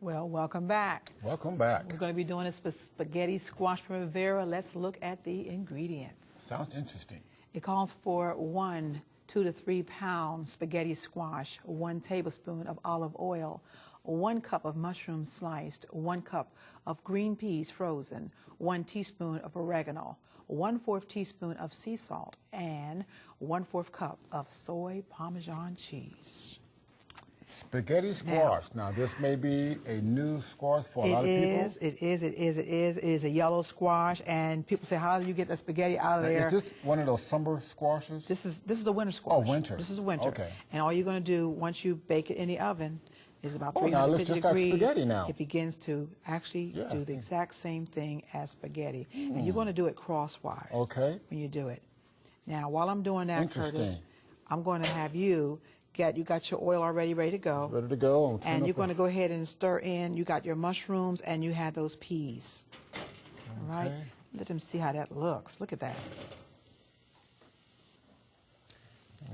Well, welcome back. Welcome back. We're going to be doing this with spaghetti squash primavera. Let's look at the ingredients. Sounds interesting. It calls for 2 to 3 pound spaghetti squash, 1 tablespoon of olive oil, 1 cup of mushrooms sliced, 1 cup of green peas frozen, 1 teaspoon of oregano, 1/4 teaspoon of sea salt, and 1/4 cup of soy Parmesan cheese. Spaghetti squash. Now, this may be a new squash for a lot of people. It is a yellow squash, and people say, how do you get the spaghetti out of there? Is this one of those summer squashes? This is a winter squash. Oh, winter. This is winter. Okay. And all you're going to do once you bake it in the oven is about 350 now let's just degrees. like spaghetti now. It begins to actually do the exact same thing as spaghetti. And you're going to do it crosswise when you do it. Now, while I'm doing that, Curtis, I'm going to have you got your oil already ready to go. Ready to go. And you're going to go ahead and stir in. You got your mushrooms and you have those peas. All right? Let them see how that looks. Look at that.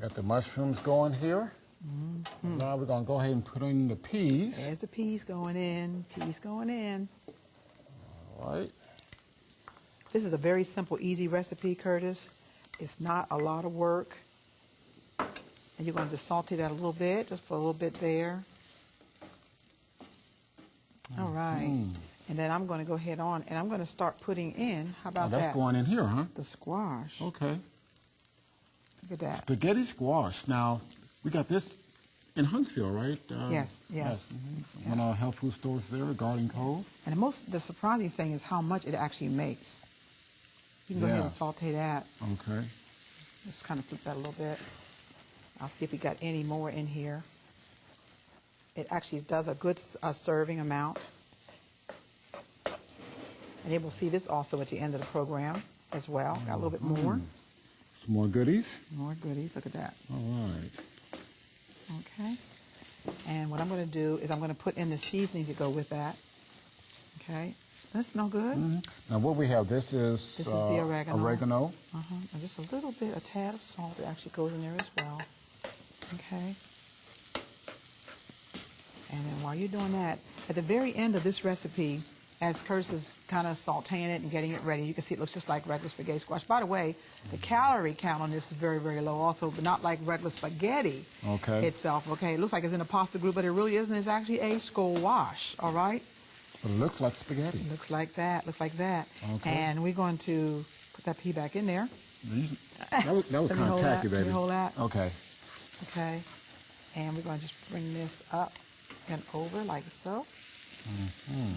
Got the mushrooms going here. Now we're going to go ahead and put in the peas. There's the peas going in. Peas going in. All right. This is a very simple, easy recipe, Curtis. It's not a lot of work. And you're going to just saute that a little bit, just for a little bit there. All right. And then I'm going to go ahead on, and I'm going to start putting in, how about that? That's going in here, huh? The squash. Okay. Look at that. Spaghetti squash. Now, we got this in Huntsville, right? Yes. One of our health food stores there, Garden Cove. And the surprising thing is how much it actually makes. You can go ahead and saute that. Okay. Just kind of flip that a little bit. I'll see if we got any more in here. It actually does a good serving amount. And you will see this also at the end of the program as well. Got a little bit more. Some more goodies? More goodies. Look at that. All right. Okay. And what I'm going to do is I'm going to put in the seasonings that go with that. Okay. Does that smell good? Now what we have, this is the oregano. Oregano. And just a little bit, a tad of salt that actually goes in there as well. Okay. And then while you're doing that, at the very end of this recipe, as Curtis is kind of sauteing it and getting it ready, you can see it looks just like regular spaghetti squash. By the way, the calorie count on this is very, very low also, but not like regular spaghetti itself. Okay, it looks like it's in a pasta group, but it really isn't. It's actually a squash, all right? But it looks like spaghetti. It looks like that, Okay. And we're going to put that pea back in there. That was kind of tacky, baby. Let me hold that. Okay. Okay. And we're going to just bring this up and over like so.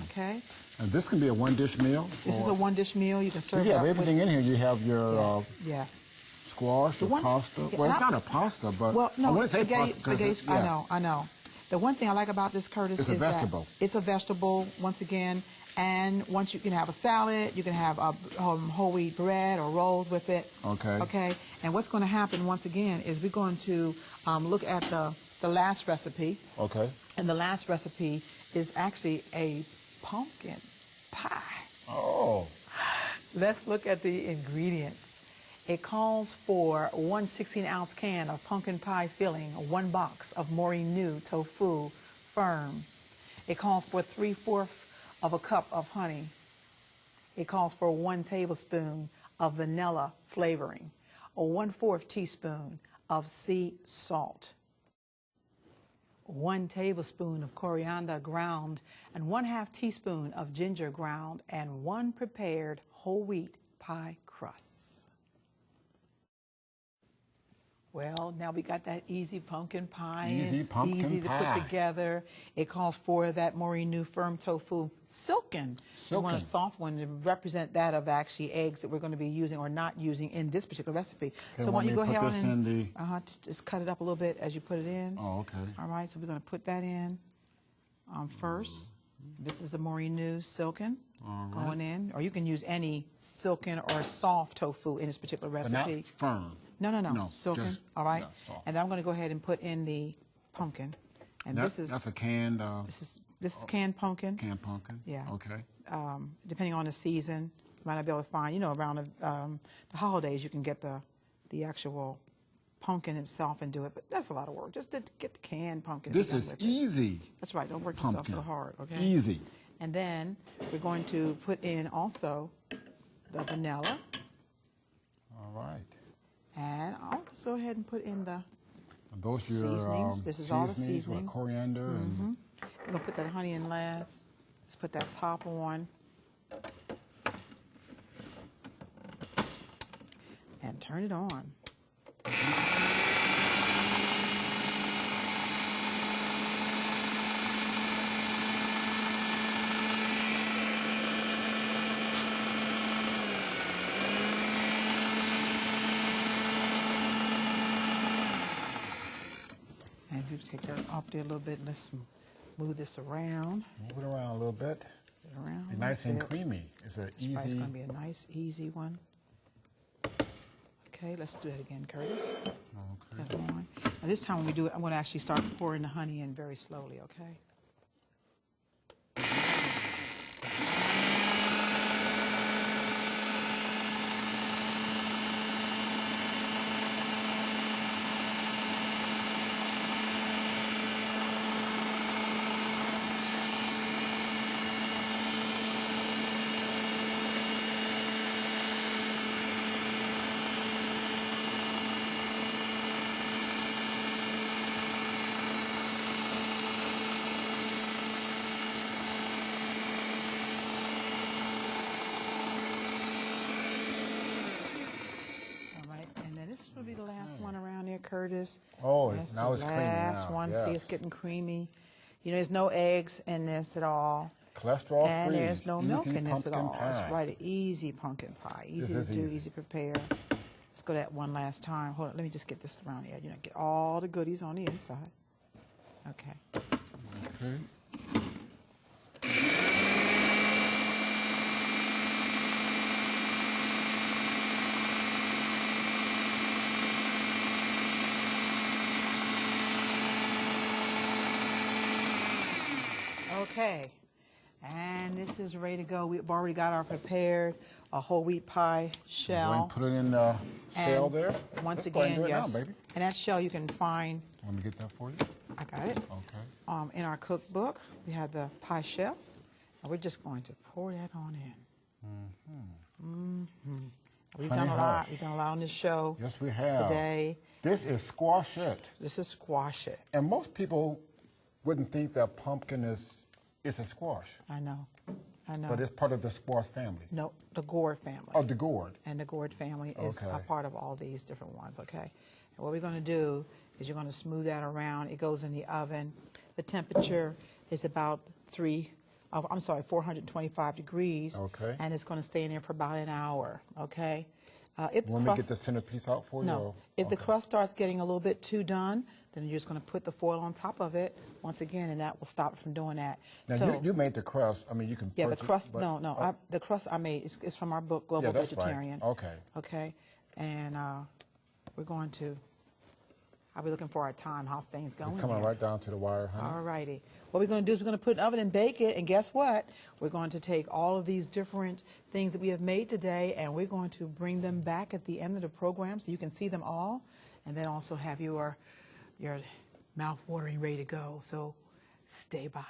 Okay. And this can be a one-dish meal? This is a one-dish meal. You can serve it up You have everything in here. You have your squash or pasta. Well, it's not a pasta, but well, no, I wouldn't say spaghetti. I know. The one thing I like about this, Curtis, is that it's a vegetable, once again, and once you can have a salad, you can have whole wheat bread or rolls with it. Okay. And what's going to happen, once again, is we're going to look at the last recipe. Okay. And the last recipe is actually a pumpkin pie. Oh. Let's look at the ingredients. It calls for 1 16-ounce can of pumpkin pie filling, 1 box of Morinu tofu firm. It calls for 3/4 of a cup of honey. It calls for 1 tablespoon of vanilla flavoring, or 1/4 teaspoon of sea salt, 1 tablespoon of coriander ground, and 1/2 teaspoon of ginger ground, and 1 prepared whole wheat pie crust. Well, now we got that easy pumpkin pie. Easy to put together. It calls for that Morinu firm tofu silken. You want a soft one to represent that of actually eggs that we're going to be using or not using in this particular recipe. So why don't you go ahead and just cut it up a little bit as you put it in. Oh, okay. All right, so we're going to put that in first. This is the Morinu silken going in, or you can use any silken or soft tofu in this particular recipe. But not firm. No, silken. All right. And then I'm going to go ahead and put in the pumpkin. And that's a canned. This is canned pumpkin. Canned pumpkin. Yeah. Okay. Depending on the season, you might not be able to find. Around the holidays, you can get the actual pumpkin itself and do it, but that's a lot of work. Just to get the canned pumpkin. This is easy. That's right. Don't work yourself so hard, okay? Easy. And then we're going to put in also the vanilla. All right. And I'll just go ahead and put in the Those seasonings. This is all the seasonings. Coriander. And I'm going to put that honey in last. Let's put that top on. And turn it on. And if you take that off there a little bit, let's move this around. Move it around a little bit. Be nice and creamy. It's an easy. It's going to be a nice, easy one. Okay, let's do that again, Curtis. Okay. Put it on. Now this time when we do it, I'm going to actually start pouring the honey in very slowly, okay? This will be the last one around there, Curtis. Oh, that's now the it's creamy. last one. Yes. See, it's getting creamy. You know, there's no eggs in this at all. Cholesterol and free. there's no milk in this at all. Pie. It's right, an easy pumpkin pie. Easy to do, easy to prepare. Let's go that one last time. Hold on, let me just get this around the edge. You know, get all the goodies on the inside. Okay. Okay. Okay, and this is ready to go. We've already got our prepared whole wheat pie shell. Go and put it in the shell there. Once Let's go ahead again, and do it yes. now, baby. And that shell you can find. Let me get that for you. I got it. Okay. In our cookbook, we have the pie shell, and we're just going to pour that on in. We've done a lot. We've done a lot on this show. Yes, we have. Today. This is squash it. This is squash it. And most people wouldn't think that pumpkin is a squash. I know. I know. But it's part of the squash family. No, the gourd family. Oh, the gourd. And the gourd family is a part of all these different ones, okay? And what we're going to do is you're going to smooth that around. It goes in the oven. The temperature is about 425 degrees. Okay. And it's going to stay in there for about an hour, okay? If Want me to get the centerpiece out for you? No. If the crust starts getting a little bit too done, then you're just going to put the foil on top of it once again, and that will stop it from doing that. Now, so, you made the crust. I mean, you can yeah, purchase, the crust, but, the crust I made is from our book, Global Vegetarian. Right. Okay. Okay. And we're going to, I'll be looking for our time, how's things going. You're coming right down to the wire, honey. All righty. What we're going to do is we're going to put it in the oven and bake it, and guess what? We're going to take all of these different things that we have made today, and we're going to bring them back at the end of the program so you can see them all, and then also have your mouth watering ready to go. So stay by.